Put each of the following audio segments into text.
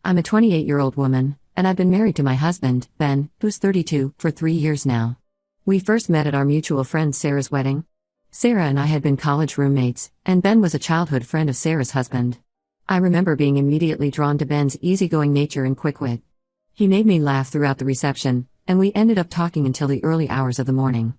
I'm a 28-year-old woman, and I've been married to my husband, Ben, who's 32, for 3 years now. We first met at our mutual friend Sarah's wedding. Sarah and I had been college roommates, and Ben was a childhood friend of Sarah's husband. I remember being immediately drawn to Ben's easygoing nature and quick wit. He made me laugh throughout the reception, and we ended up talking until the early hours of the morning.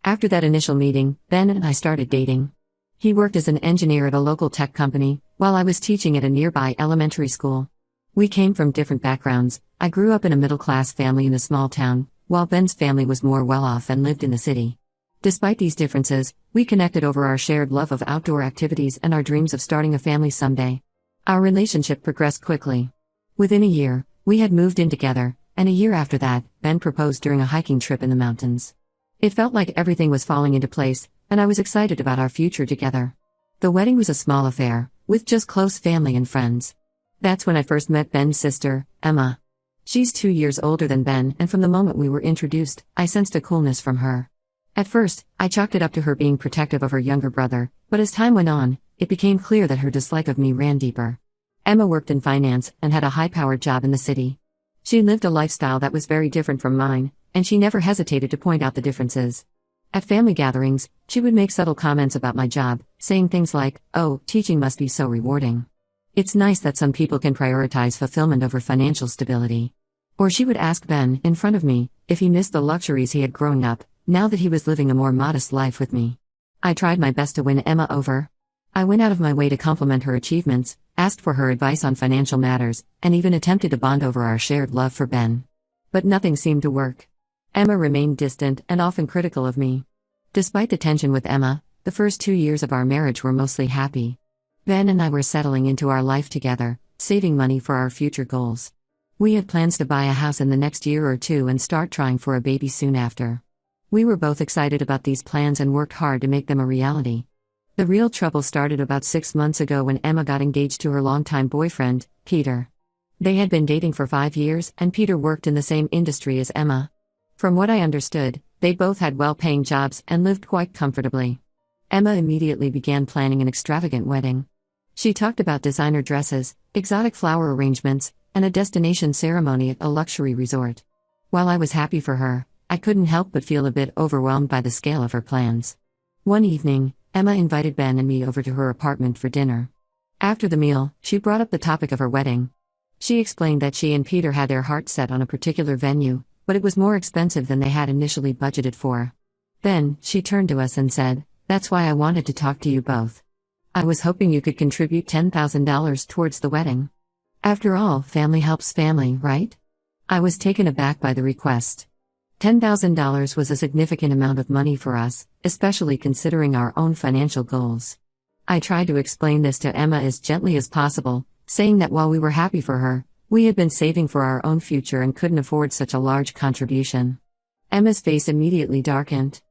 After that initial meeting, Ben and I started dating. He worked as an engineer at a local tech company, while I was teaching at a nearby elementary school. We came from different backgrounds. I grew up in a middle-class family in a small town, while Ben's family was more well-off and lived in the city. Despite these differences, we connected over our shared love of outdoor activities and our dreams of starting a family someday. Our relationship progressed quickly. Within a year, we had moved in together, and a year after that, Ben proposed during a hiking trip in the mountains. It felt like everything was falling into place, and I was excited about our future together. The wedding was a small affair, with just close family and friends. That's when I first met Ben's sister, Emma. She's 2 years older than Ben, and from the moment we were introduced, I sensed a coolness from her. At first, I chalked it up to her being protective of her younger brother, but as time went on, it became clear that her dislike of me ran deeper. Emma worked in finance and had a high-powered job in the city. She lived a lifestyle that was very different from mine, and she never hesitated to point out the differences. At family gatherings, she would make subtle comments about my job, saying things like, "Oh, teaching must be so rewarding. It's nice that some people can prioritize fulfillment over financial stability." Or she would ask Ben, in front of me, if he missed the luxuries he had growing up, now that he was living a more modest life with me. I tried my best to win Emma over. I went out of my way to compliment her achievements, asked for her advice on financial matters, and even attempted to bond over our shared love for Ben. But nothing seemed to work. Emma remained distant and often critical of me. Despite the tension with Emma, the first 2 years of our marriage were mostly happy. Ben and I were settling into our life together, saving money for our future goals. We had plans to buy a house in the next year or two and start trying for a baby soon after. We were both excited about these plans and worked hard to make them a reality. The real trouble started about 6 months ago when Emma got engaged to her longtime boyfriend, Peter. They had been dating for 5 years, and Peter worked in the same industry as Emma. From what I understood, they both had well-paying jobs and lived quite comfortably. Emma immediately began planning an extravagant wedding. She talked about designer dresses, exotic flower arrangements, and a destination ceremony at a luxury resort. While I was happy for her, I couldn't help but feel a bit overwhelmed by the scale of her plans. One evening, Emma invited Ben and me over to her apartment for dinner. After the meal, she brought up the topic of her wedding. She explained that she and Peter had their hearts set on a particular venue, but it was more expensive than they had initially budgeted for. Then, she turned to us and said, "That's why I wanted to talk to you both. I was hoping you could contribute $10,000 towards the wedding. After all, family helps family, right?" I was taken aback by the request. $10,000 was a significant amount of money for us, especially considering our own financial goals. I tried to explain this to Emma as gently as possible, saying that while we were happy for her, we had been saving for our own future and couldn't afford such a large contribution. Emma's face immediately darkened.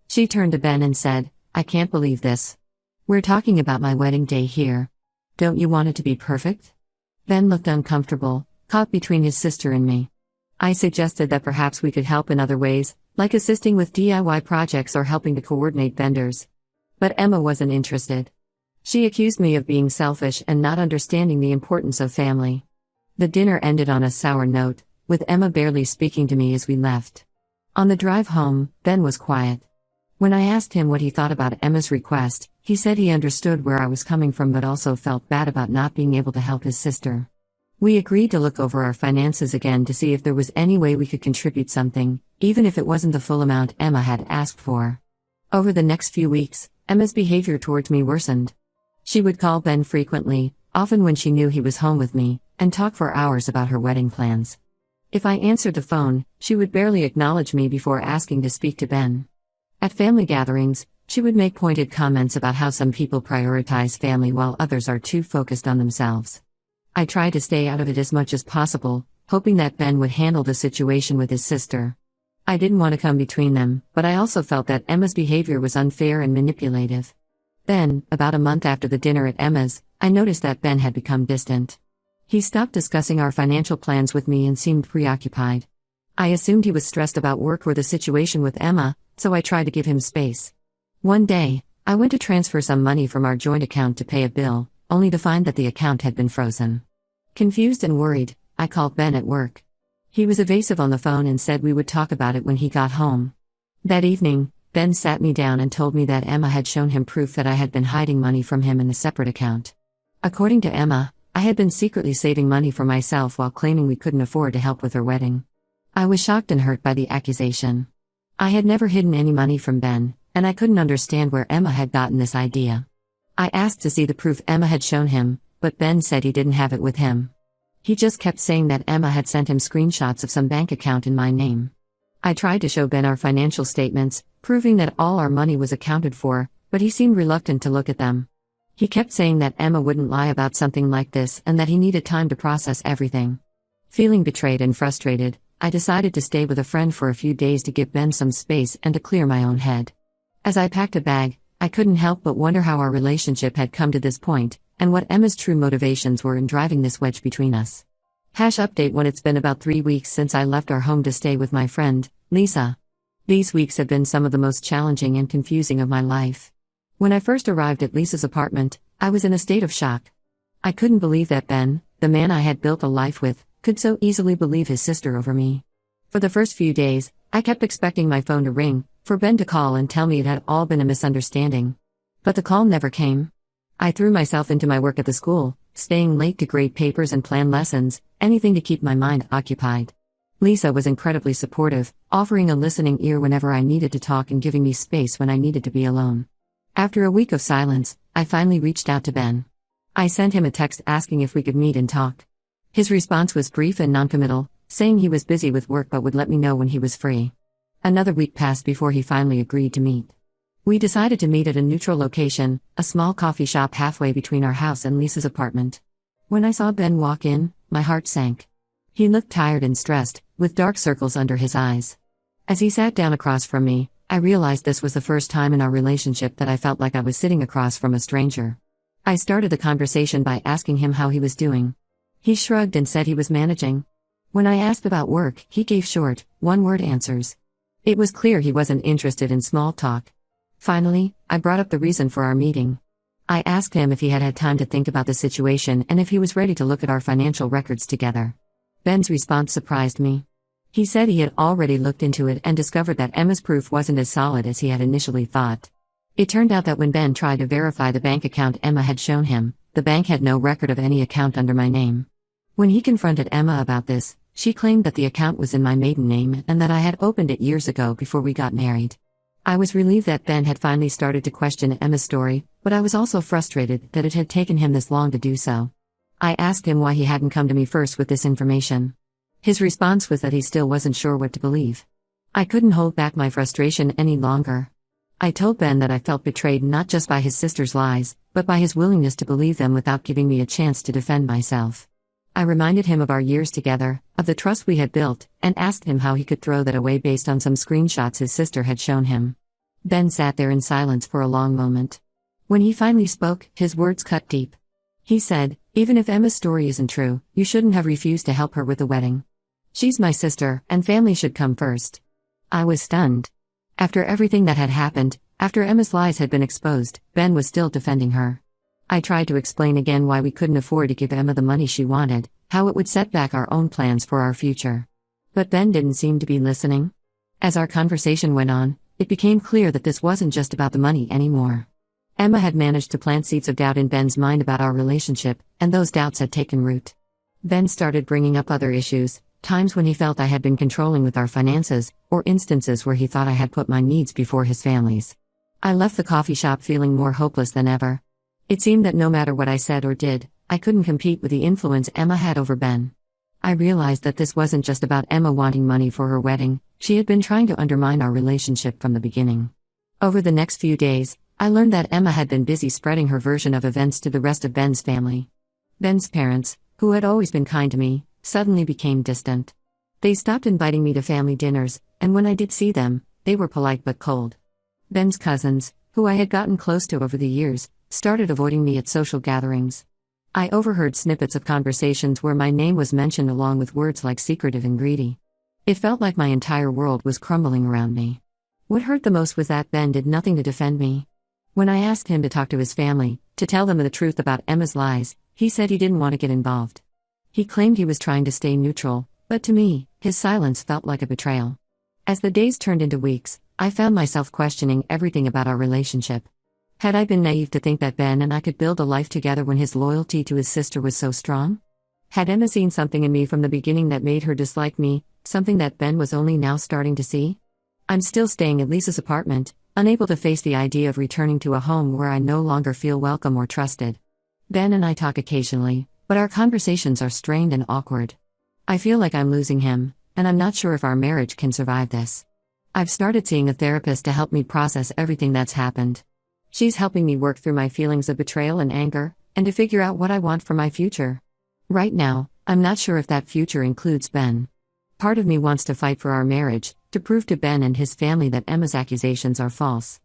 She turned to Ben and said, "I can't believe this. We're talking about my wedding day here. Don't you want it to be perfect?" Ben looked uncomfortable, caught between his sister and me. I suggested that perhaps we could help in other ways, like assisting with DIY projects or helping to coordinate vendors. But Emma wasn't interested. She accused me of being selfish and not understanding the importance of family. The dinner ended on a sour note, with Emma barely speaking to me as we left. On the drive home, Ben was quiet. When I asked him what he thought about Emma's request, he said he understood where I was coming from but also felt bad about not being able to help his sister. We agreed to look over our finances again to see if there was any way we could contribute something, even if it wasn't the full amount Emma had asked for. Over the next few weeks, Emma's behavior towards me worsened. She would call Ben frequently, often when she knew he was home with me, and talk for hours about her wedding plans. If I answered the phone, she would barely acknowledge me before asking to speak to Ben. At family gatherings, she would make pointed comments about how some people prioritize family while others are too focused on themselves. I tried to stay out of it as much as possible, hoping that Ben would handle the situation with his sister. I didn't want to come between them, but I also felt that Emma's behavior was unfair and manipulative. Then, about a month after the dinner at Emma's, I noticed that Ben had become distant. He stopped discussing our financial plans with me and seemed preoccupied. I assumed he was stressed about work or the situation with Emma, so I tried to give him space. One day, I went to transfer some money from our joint account to pay a bill, only to find that the account had been frozen. Confused and worried, I called Ben at work. He was evasive on the phone and said we would talk about it when he got home. That evening, Ben sat me down and told me that Emma had shown him proof that I had been hiding money from him in a separate account. According to Emma, I had been secretly saving money for myself while claiming we couldn't afford to help with her wedding. I was shocked and hurt by the accusation. I had never hidden any money from Ben, and I couldn't understand where Emma had gotten this idea. I asked to see the proof Emma had shown him, but Ben said he didn't have it with him. He just kept saying that Emma had sent him screenshots of some bank account in my name. I tried to show Ben our financial statements, proving that all our money was accounted for, but he seemed reluctant to look at them. He kept saying that Emma wouldn't lie about something like this and that he needed time to process everything. Feeling betrayed and frustrated, I decided to stay with a friend for a few days to give Ben some space and to clear my own head. As I packed a bag, I couldn't help but wonder how our relationship had come to this point, and what Emma's true motivations were in driving this wedge between us. Update: when it's been about 3 weeks since I left our home to stay with my friend, Lisa. These weeks have been some of the most challenging and confusing of my life. When I first arrived at Lisa's apartment, I was in a state of shock. I couldn't believe that Ben, the man I had built a life with, could so easily believe his sister over me. For the first few days, I kept expecting my phone to ring, for Ben to call and tell me it had all been a misunderstanding. But the call never came. I threw myself into my work at the school, staying late to grade papers and plan lessons, anything to keep my mind occupied. Lisa was incredibly supportive, offering a listening ear whenever I needed to talk and giving me space when I needed to be alone. After a week of silence, I finally reached out to Ben. I sent him a text asking if we could meet and talk. His response was brief and noncommittal, saying he was busy with work but would let me know when he was free. Another week passed before he finally agreed to meet. We decided to meet at a neutral location, a small coffee shop halfway between our house and Lisa's apartment. When I saw Ben walk in, my heart sank. He looked tired and stressed, with dark circles under his eyes. As he sat down across from me, I realized this was the first time in our relationship that I felt like I was sitting across from a stranger. I started the conversation by asking him how he was doing. He shrugged and said he was managing. When I asked about work, he gave short, one-word answers. It was clear he wasn't interested in small talk. Finally, I brought up the reason for our meeting. I asked him if he had had time to think about the situation and if he was ready to look at our financial records together. Ben's response surprised me. He said he had already looked into it and discovered that Emma's proof wasn't as solid as he had initially thought. It turned out that when Ben tried to verify the bank account Emma had shown him, the bank had no record of any account under my name. When he confronted Emma about this, she claimed that the account was in my maiden name and that I had opened it years ago before we got married. I was relieved that Ben had finally started to question Emma's story, but I was also frustrated that it had taken him this long to do so. I asked him why he hadn't come to me first with this information. His response was that he still wasn't sure what to believe. I couldn't hold back my frustration any longer. I told Ben that I felt betrayed not just by his sister's lies, but by his willingness to believe them without giving me a chance to defend myself. I reminded him of our years together, of the trust we had built, and asked him how he could throw that away based on some screenshots his sister had shown him. Ben sat there in silence for a long moment. When he finally spoke, his words cut deep. He said, "Even if Emma's story isn't true, you shouldn't have refused to help her with the wedding. She's my sister, and family should come first." I was stunned. After everything that had happened, after Emma's lies had been exposed, Ben was still defending her. I tried to explain again why we couldn't afford to give Emma the money she wanted, how it would set back our own plans for our future. But Ben didn't seem to be listening. As our conversation went on, it became clear that this wasn't just about the money anymore. Emma had managed to plant seeds of doubt in Ben's mind about our relationship, and those doubts had taken root. Ben started bringing up other issues, times when he felt I had been controlling with our finances, or instances where he thought I had put my needs before his family's. I left the coffee shop feeling more hopeless than ever. It seemed that no matter what I said or did, I couldn't compete with the influence Emma had over Ben. I realized that this wasn't just about Emma wanting money for her wedding, she had been trying to undermine our relationship from the beginning. Over the next few days, I learned that Emma had been busy spreading her version of events to the rest of Ben's family. Ben's parents, who had always been kind to me, suddenly became distant. They stopped inviting me to family dinners, and when I did see them, they were polite but cold. Ben's cousins, who I had gotten close to over the years, started avoiding me at social gatherings. I overheard snippets of conversations where my name was mentioned along with words like secretive and greedy. It felt like my entire world was crumbling around me. What hurt the most was that Ben did nothing to defend me. When I asked him to talk to his family, to tell them the truth about Emma's lies, he said he didn't want to get involved. He claimed he was trying to stay neutral, but to me, his silence felt like a betrayal. As the days turned into weeks, I found myself questioning everything about our relationship. Had I been naive to think that Ben and I could build a life together when his loyalty to his sister was so strong? Had Emma seen something in me from the beginning that made her dislike me, something that Ben was only now starting to see? I'm still staying at Lisa's apartment, unable to face the idea of returning to a home where I no longer feel welcome or trusted. Ben and I talk occasionally, but our conversations are strained and awkward. I feel like I'm losing him, and I'm not sure if our marriage can survive this. I've started seeing a therapist to help me process everything that's happened. She's helping me work through my feelings of betrayal and anger, and to figure out what I want for my future. Right now, I'm not sure if that future includes Ben. Part of me wants to fight for our marriage, to prove to Ben and his family that Emma's accusations are false.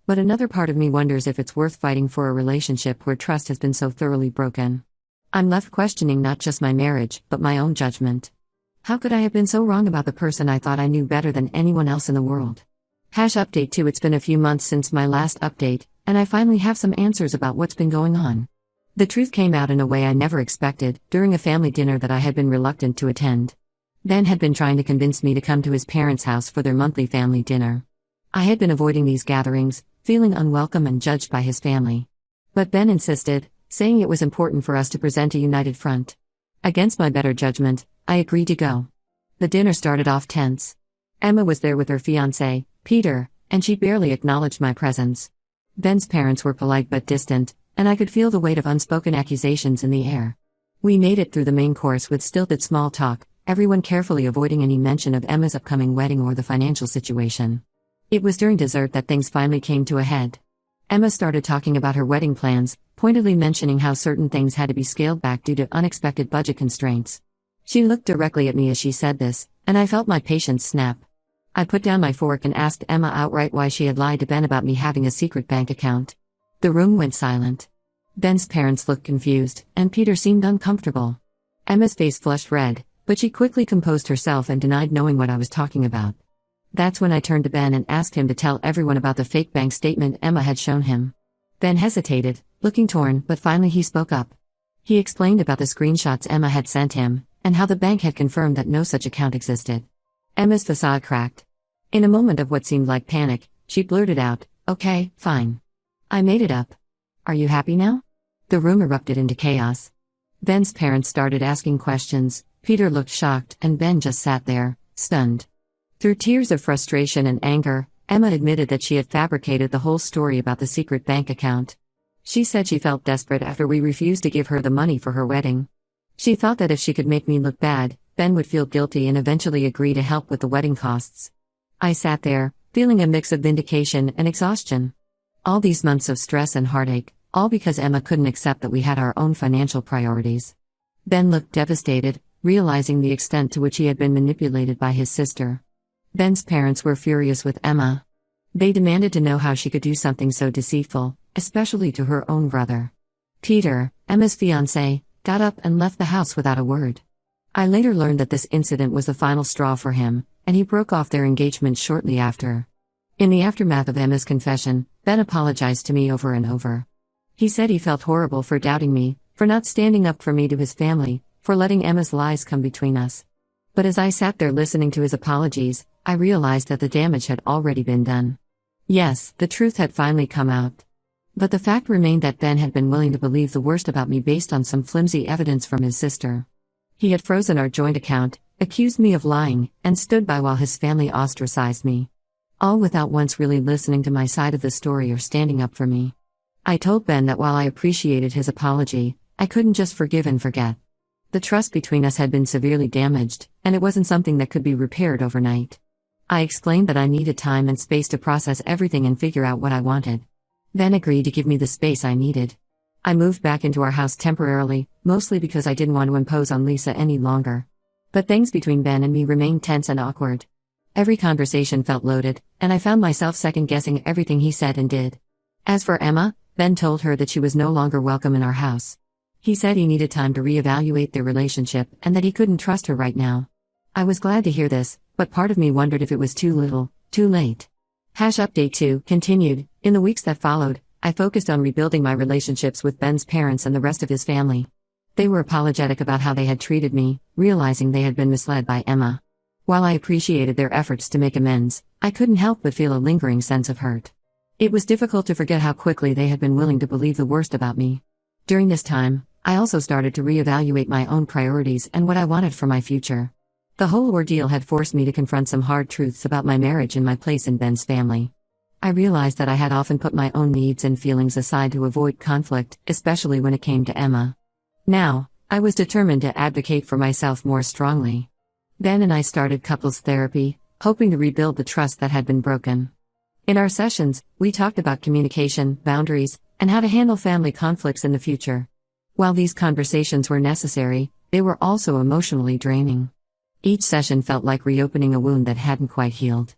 But another part of me wonders if it's worth fighting for a relationship where trust has been so thoroughly broken. I'm left questioning not just my marriage, but my own judgment. How could I have been so wrong about the person I thought I knew better than anyone else in the world? Update 2. It's been a few months since my last update, and I finally have some answers about what's been going on. The truth came out in a way I never expected, during a family dinner that I had been reluctant to attend. Ben had been trying to convince me to come to his parents' house for their monthly family dinner. I had been avoiding these gatherings, feeling unwelcome and judged by his family. But Ben insisted, saying it was important for us to present a united front. Against my better judgment, I agreed to go. The dinner started off tense. Emma was there with her fiancé, Peter, and she barely acknowledged my presence. Ben's parents were polite but distant, and I could feel the weight of unspoken accusations in the air. We made it through the main course with stilted small talk, everyone carefully avoiding any mention of Emma's upcoming wedding or the financial situation. It was during dessert that things finally came to a head. Emma started talking about her wedding plans, pointedly mentioning how certain things had to be scaled back due to unexpected budget constraints. She looked directly at me as she said this, and I felt my patience snap. I put down my fork and asked Emma outright why she had lied to Ben about me having a secret bank account. The room went silent. Ben's parents looked confused, and Peter seemed uncomfortable. Emma's face flushed red, but she quickly composed herself and denied knowing what I was talking about. That's when I turned to Ben and asked him to tell everyone about the fake bank statement Emma had shown him. Ben hesitated, looking torn, but finally he spoke up. He explained about the screenshots Emma had sent him, and how the bank had confirmed that no such account existed. Emma's facade cracked. In a moment of what seemed like panic, she blurted out, "Okay, fine. I made it up. Are you happy now?" The room erupted into chaos. Ben's parents started asking questions, Peter looked shocked, and Ben just sat there, stunned. Through tears of frustration and anger, Emma admitted that she had fabricated the whole story about the secret bank account. She said she felt desperate after we refused to give her the money for her wedding. She thought that if she could make me look bad, Ben would feel guilty and eventually agree to help with the wedding costs. I sat there, feeling a mix of vindication and exhaustion. All these months of stress and heartache, all because Emma couldn't accept that we had our own financial priorities. Ben looked devastated, realizing the extent to which he had been manipulated by his sister. Ben's parents were furious with Emma. They demanded to know how she could do something so deceitful, especially to her own brother. Peter, Emma's fiancé, got up and left the house without a word. I later learned that this incident was the final straw for him, and he broke off their engagement shortly after. In the aftermath of Emma's confession, Ben apologized to me over and over. He said he felt horrible for doubting me, for not standing up for me to his family, for letting Emma's lies come between us. But as I sat there listening to his apologies, I realized that the damage had already been done. Yes, the truth had finally come out. But the fact remained that Ben had been willing to believe the worst about me based on some flimsy evidence from his sister. He had frozen our joint account, accused me of lying, and stood by while his family ostracized me. All without once really listening to my side of the story or standing up for me. I told Ben that while I appreciated his apology, I couldn't just forgive and forget. The trust between us had been severely damaged, and it wasn't something that could be repaired overnight. I explained that I needed time and space to process everything and figure out what I wanted. Ben agreed to give me the space I needed. I moved back into our house temporarily, mostly because I didn't want to impose on Lisa any longer. But things between Ben and me remained tense and awkward. Every conversation felt loaded, and I found myself second-guessing everything he said and did. As for Emma, Ben told her that she was no longer welcome in our house. He said he needed time to reevaluate their relationship and that he couldn't trust her right now. I was glad to hear this, but part of me wondered if it was too little, too late. Update 2 continued. In the weeks that followed, I focused on rebuilding my relationships with Ben's parents and the rest of his family. They were apologetic about how they had treated me, realizing they had been misled by Emma. While I appreciated their efforts to make amends, I couldn't help but feel a lingering sense of hurt. It was difficult to forget how quickly they had been willing to believe the worst about me. During this time, I also started to reevaluate my own priorities and what I wanted for my future. The whole ordeal had forced me to confront some hard truths about my marriage and my place in Ben's family. I realized that I had often put my own needs and feelings aside to avoid conflict, especially when it came to Emma. Now, I was determined to advocate for myself more strongly. Ben and I started couples therapy, hoping to rebuild the trust that had been broken. In our sessions, we talked about communication, boundaries, and how to handle family conflicts in the future. While these conversations were necessary, they were also emotionally draining. Each session felt like reopening a wound that hadn't quite healed.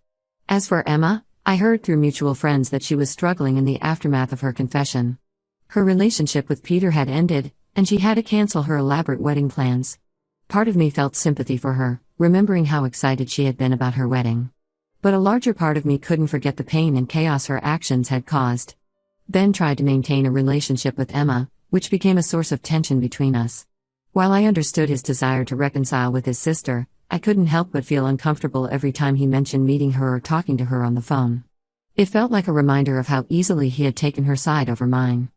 As for Emma, I heard through mutual friends that she was struggling in the aftermath of her confession. Her relationship with Peter had ended, and she had to cancel her elaborate wedding plans. Part of me felt sympathy for her, remembering how excited she had been about her wedding. But a larger part of me couldn't forget the pain and chaos her actions had caused. Ben tried to maintain a relationship with Emma, which became a source of tension between us. While I understood his desire to reconcile with his sister, I couldn't help but feel uncomfortable every time he mentioned meeting her or talking to her on the phone. It felt like a reminder of how easily he had taken her side over mine.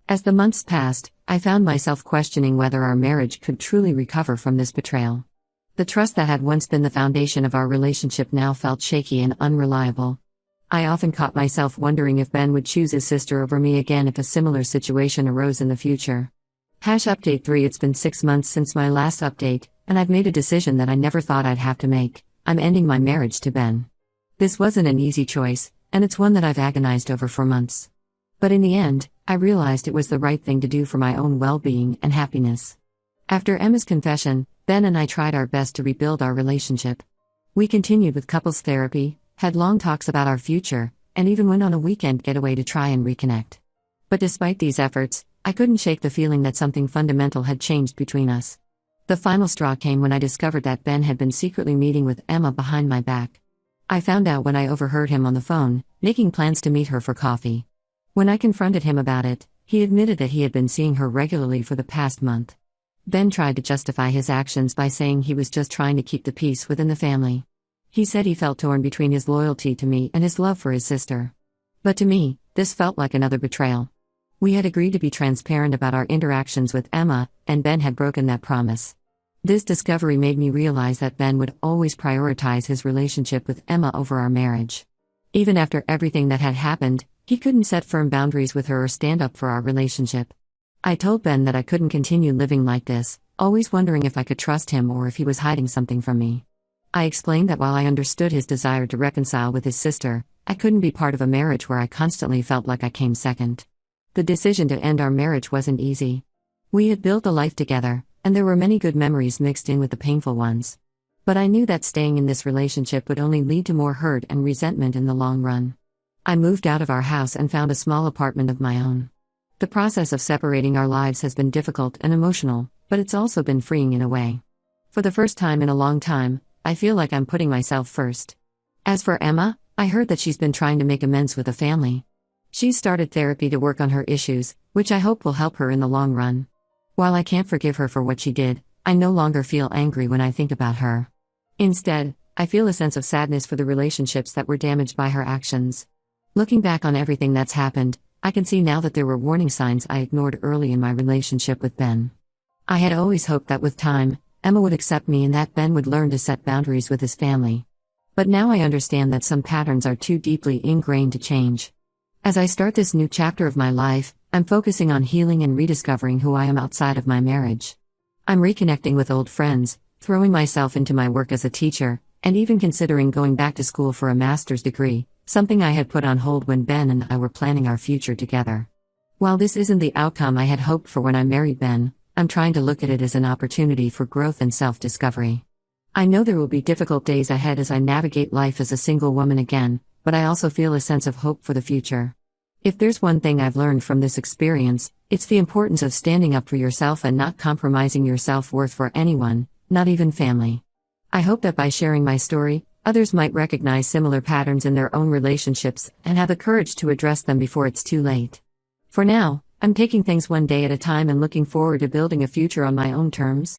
As the months passed, I found myself questioning whether our marriage could truly recover from this betrayal. The trust that had once been the foundation of our relationship now felt shaky and unreliable. I often caught myself wondering if Ben would choose his sister over me again if a similar situation arose in the future. Update 3. It's been 6 months since my last update, and I've made a decision that I never thought I'd have to make. I'm ending my marriage to Ben. This wasn't an easy choice, and it's one that I've agonized over for months. But in the end, I realized it was the right thing to do for my own well-being and happiness. After Emma's confession, Ben and I tried our best to rebuild our relationship. We continued with couples therapy, had long talks about our future, and even went on a weekend getaway to try and reconnect. But despite these efforts, I couldn't shake the feeling that something fundamental had changed between us. The final straw came when I discovered that Ben had been secretly meeting with Emma behind my back. I found out when I overheard him on the phone, making plans to meet her for coffee. When I confronted him about it, he admitted that he had been seeing her regularly for the past month. Ben tried to justify his actions by saying he was just trying to keep the peace within the family. He said he felt torn between his loyalty to me and his love for his sister. But to me, this felt like another betrayal. We had agreed to be transparent about our interactions with Emma, and Ben had broken that promise. This discovery made me realize that Ben would always prioritize his relationship with Emma over our marriage. Even after everything that had happened, he couldn't set firm boundaries with her or stand up for our relationship. I told Ben that I couldn't continue living like this, always wondering if I could trust him or if he was hiding something from me. I explained that while I understood his desire to reconcile with his sister, I couldn't be part of a marriage where I constantly felt like I came second. The decision to end our marriage wasn't easy. We had built a life together, and there were many good memories mixed in with the painful ones. But I knew that staying in this relationship would only lead to more hurt and resentment in the long run. I moved out of our house and found a small apartment of my own. The process of separating our lives has been difficult and emotional, but it's also been freeing in a way. For the first time in a long time, I feel like I'm putting myself first. As for Emma, I heard that she's been trying to make amends with the family. She's started therapy to work on her issues, which I hope will help her in the long run. While I can't forgive her for what she did, I no longer feel angry when I think about her. Instead, I feel a sense of sadness for the relationships that were damaged by her actions. Looking back on everything that's happened, I can see now that there were warning signs I ignored early in my relationship with Ben. I had always hoped that with time, Emma would accept me and that Ben would learn to set boundaries with his family. But now I understand that some patterns are too deeply ingrained to change. As I start this new chapter of my life, I'm focusing on healing and rediscovering who I am outside of my marriage. I'm reconnecting with old friends, throwing myself into my work as a teacher, and even considering going back to school for a master's degree, something I had put on hold when Ben and I were planning our future together. While this isn't the outcome I had hoped for when I married Ben, I'm trying to look at it as an opportunity for growth and self-discovery. I know there will be difficult days ahead as I navigate life as a single woman again, but I also feel a sense of hope for the future. If there's one thing I've learned from this experience, it's the importance of standing up for yourself and not compromising your self-worth for anyone, not even family. I hope that by sharing my story, others might recognize similar patterns in their own relationships and have the courage to address them before it's too late. For now, I'm taking things one day at a time and looking forward to building a future on my own terms.